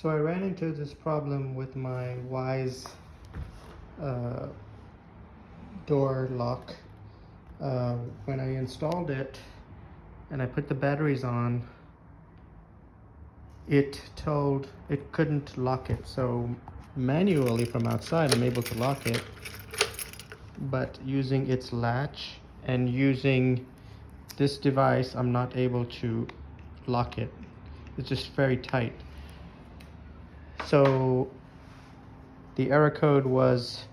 So I ran into this problem with my Wyze door lock. When I installed it and I put the batteries on, it told it couldn't lock it. So manually from outside I'm able to lock it, but using its latch and using this device I'm not able to lock it. It's just very tight. So the error code was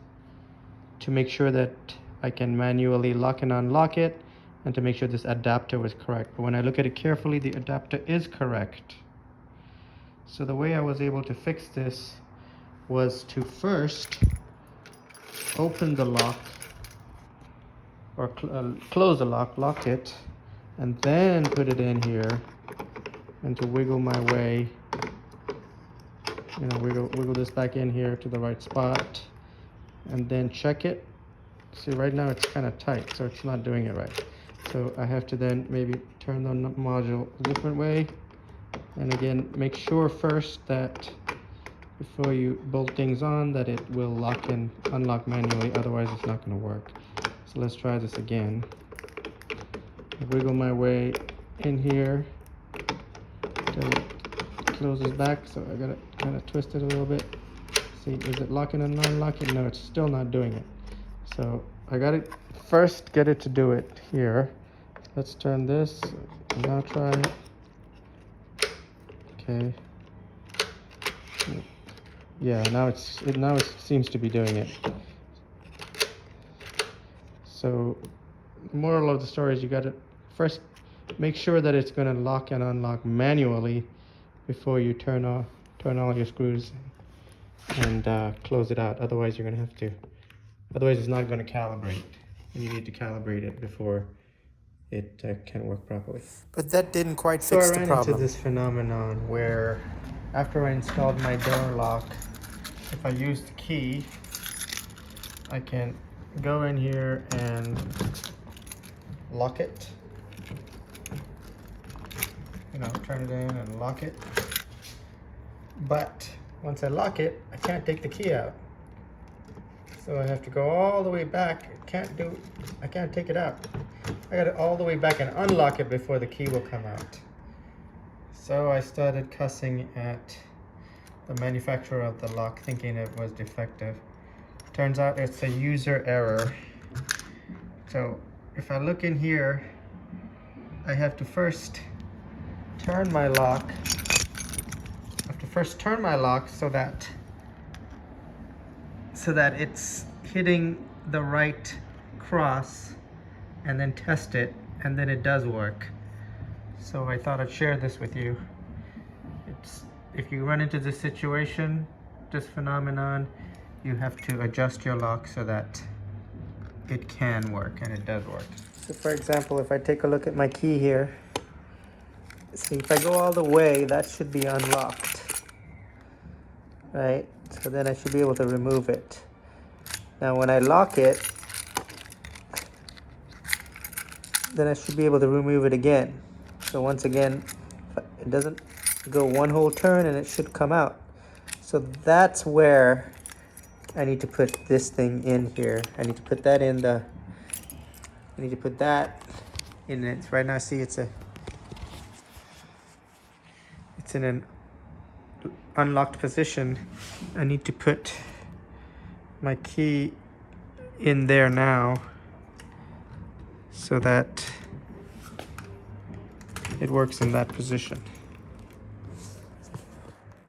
to make sure that I can manually lock and unlock it, and to make sure this adapter was correct. But when I look at it carefully, the adapter is correct. So the way I was able to fix this was to first open the lock, or close the lock, lock it, and then put it in here, and to wiggle my way, wiggle this back in here to the right spot, and then check it. See, right now it's kind of tight, so it's not doing it right. So I have to then maybe turn the module a different way, and again make sure first that before you bolt things on that it will lock and unlock manually, otherwise it's not going to work. So let's try this again. Wiggle my way in here till it closes back, so I gotta kind of twist it a little bit. See, is it locking and unlocking? No, it's still not doing it. So I gotta first get it to do it here. Let's turn this. Now try it. Okay. Yeah, now it seems to be doing it. So moral of the story is you gotta first make sure that it's gonna lock and unlock manually before you turn all your screws and close it out. Otherwise it's not going to calibrate, and you need to calibrate it before it can work properly. But that didn't quite fix the problem. So I ran into this phenomenon where after I installed my door lock, if I use the key, I can go in here and lock it. Turn it in and lock it. But once I lock it, I can't take the key out. So I have to go all the way back. I can't take it out. I got to all the way back and unlock it before the key will come out. So I started cussing at the manufacturer of the lock, thinking it was defective. Turns out it's a user error. So if I look in here, I have to first turn my lock. So that it's hitting the right cross, and then test it, and then it does work. So I thought I'd share this with you. If you run into this situation, this phenomenon, you have to adjust your lock so that it can work, and it does work. So for example, if I take a look at my key here, see, if I go all the way, that should be unlocked, right? So then I should be able to remove it. Now when I lock it, then I should be able to remove it again. So once again, it doesn't go one whole turn and it should come out. So that's where I need to put this thing in here. I need to put that in it. Right now, see, it's in an unlocked position. I need to put my key in there now so that it works in that position.